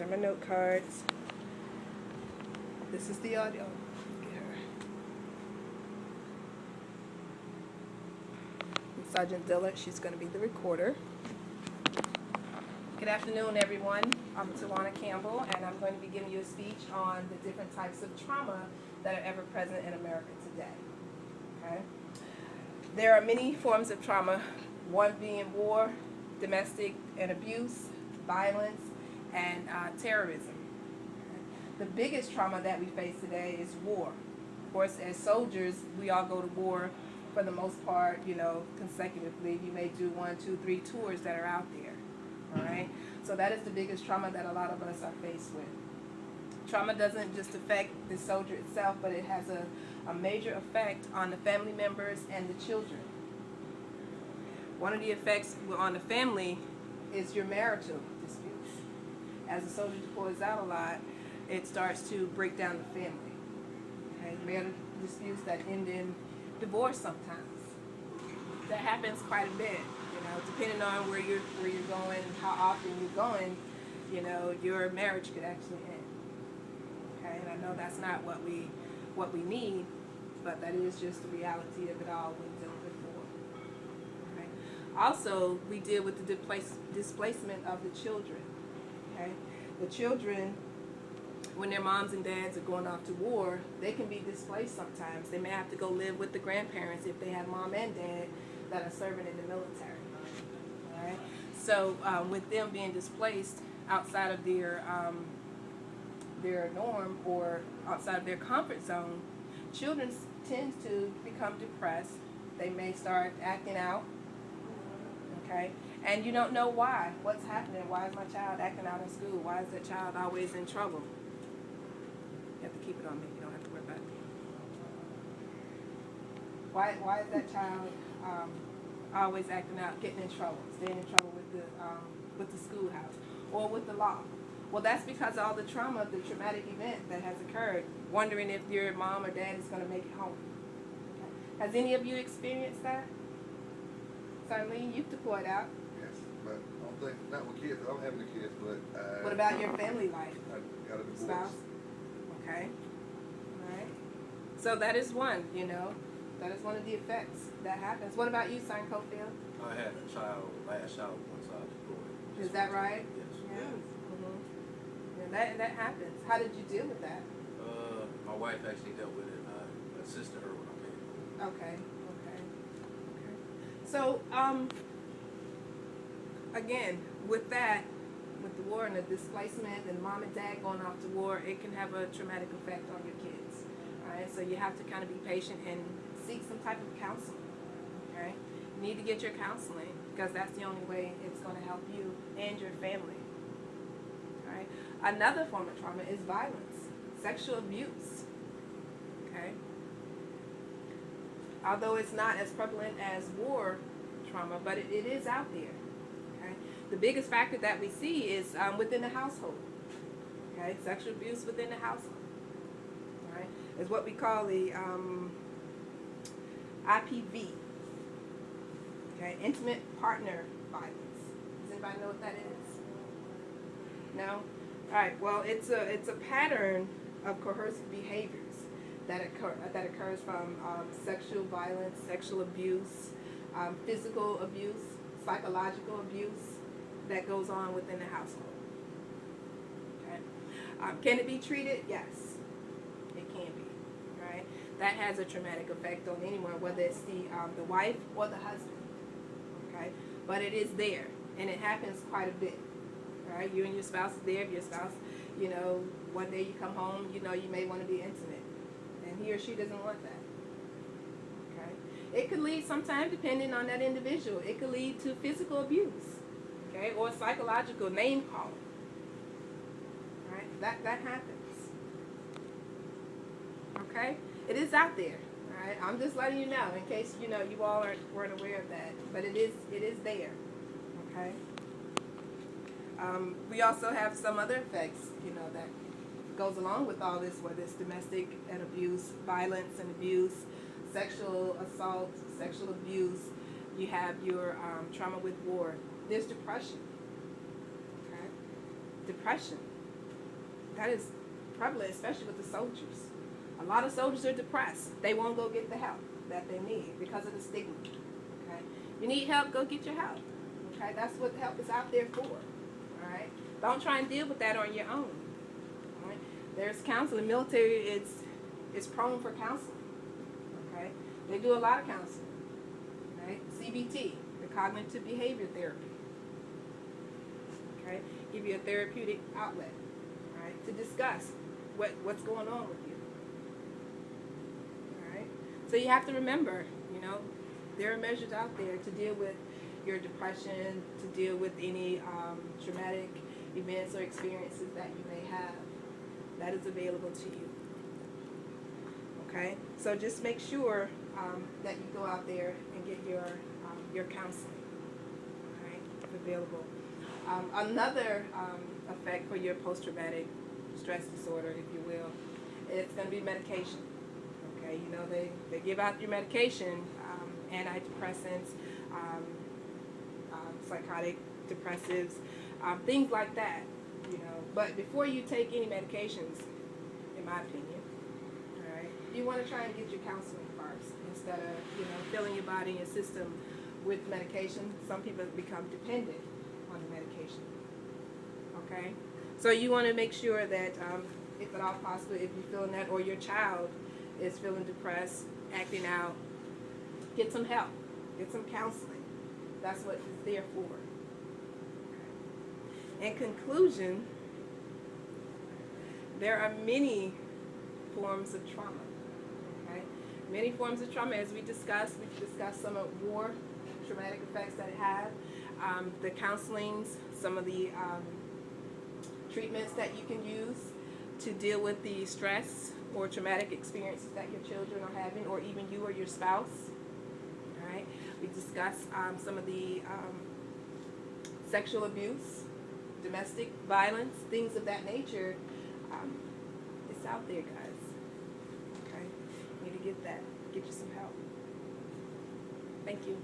These are my note cards. This is the audio. Get her. And Sergeant Dillard, she's going to be the recorder. Good afternoon, everyone. I'm Tawana Campbell, and I'm going to be giving you a speech on the different types of trauma that are ever present in America today. Okay? There are many forms of trauma, one being war, domestic and abuse, violence, and terrorism. The biggest trauma that we face today is war. Of course, as soldiers, we all go to war for the most part, consecutively. You may do 1, 2, 3 tours that are out there. All right? So that is the biggest trauma that a lot of us are faced with. Trauma doesn't just affect the soldier itself, but it has a major effect on the family members and the children. One of the effects on the family is your marital disputes. As a soldier deploys out a lot, it starts to break down the family. Okay? Marital disputes that end in divorce sometimes. That happens quite a bit. Depending on where you're going and how often you're going, your marriage could actually end. Okay, and I know that's not what we need, but that is just the reality of it all when dealing with war. Okay. Also, we deal with the displacement of the children. Okay, the children, when their moms and dads are going off to war, they can be displaced sometimes. They may have to go live with the grandparents if they have mom and dad that are serving in the military. All right. So with them being displaced outside of their norm or outside of their comfort zone, children tend to become depressed. They may start acting out. Okay. And you don't know why. What's happening? Why is my child acting out in school? Why is that child always in trouble? You have to keep it on me. You don't have to worry about it. Why is that child always acting out, getting in trouble, staying in trouble with the schoolhouse or with the law? Well, that's because of all the trauma, the traumatic event that has occurred. Wondering if your mom or dad is going to make it home. Okay. Has any of you experienced that? Certainly, you've deployed out. Yes, but I don't think, not with kids. I don't have any kids, but what about your family life? I got a divorce. Spouse? Okay. All right. So that is one, that is one of the effects that happens. What about you, Sergeant Cofield? I had a last child once I deployed. Is that right? Yes. Yeah. Mm-hmm. And that happens. How did you deal with that? My wife actually dealt with it, and I assisted her when I came. Okay. So, again, with the war and the displacement and mom and dad going off to war, it can have a traumatic effect on your kids. All right, so you have to kind of be patient and seek some type of counseling. Okay, you need to get your counseling because that's the only way it's going to help you and your family. All right, another form of trauma is violence, sexual abuse. Okay. Although it's not as prevalent as war trauma, but it is out there. Okay? The biggest factor that we see is within the household. Okay? Sexual abuse within the household. Right? Is what we call the IPV. Okay? Intimate partner violence. Does anybody know what that is? No? All right. Well, it's a pattern of coercive behaviors that occurs from sexual violence, sexual abuse, physical abuse, psychological abuse that goes on within the household. Okay. Can it be treated? Yes, it can be. Right. That has a traumatic effect on anyone, whether it's the wife or the husband. Okay. But it is there, and it happens quite a bit. Right. You and your spouse is there. If your spouse, one day you come home, you may want to be intimate. And he or she doesn't want that. Okay? It could lead sometimes, depending on that individual, it could lead to physical abuse, okay, or psychological name calling. Right? That happens. Okay? It is out there. All right? I'm just letting you know in case you all weren't aware of that, but it is there. Okay? We also have some other effects, that goes along with all this, whether it's domestic and abuse, violence and abuse, sexual assault, sexual abuse. You have your trauma with war. There's depression. Okay? Depression. That is prevalent, especially with the soldiers. A lot of soldiers are depressed. They won't go get the help that they need because of the stigma. Okay? You need help, go get your help. Okay? That's what help is out there for. All right? Don't try and deal with that on your own. All right? There's counseling. Military is prone for counseling. Okay? They do a lot of counseling. Right? CBT, the cognitive behavior therapy. Okay? Give you a therapeutic outlet. All right? To discuss what's going on with you. All right? So you have to remember, you know, there are measures out there to deal with your depression, to deal with any traumatic events or experiences that you may have. That is available to you. Okay? So just make sure that you go out there and get your counseling. All right? It's available. Another effect for your post-traumatic stress disorder, if you will, it's going to be medication. Okay? You know, they give out your medication, antidepressants, psychotic depressives, things like that, you know. But before you take any medications, in my opinion, all right, you want to try and get your counseling first instead of, you know, filling your body and system with medication. Some people become dependent on the medication. Okay, so you want to make sure that, if at all possible, if you're feeling that, or your child is feeling depressed, acting out, get some help, get some counseling. That's what it's there for. Okay. In conclusion, there are many forms of trauma. Okay? Many forms of trauma, as we've discussed some of war traumatic effects that it had, the counselings, some of the treatments that you can use to deal with the stress or traumatic experiences that your children are having, or even you or your spouse. All right? We discussed some of the sexual abuse, domestic violence, things of that nature. It's out there, guys. Okay? You need to get you some help. Thank you.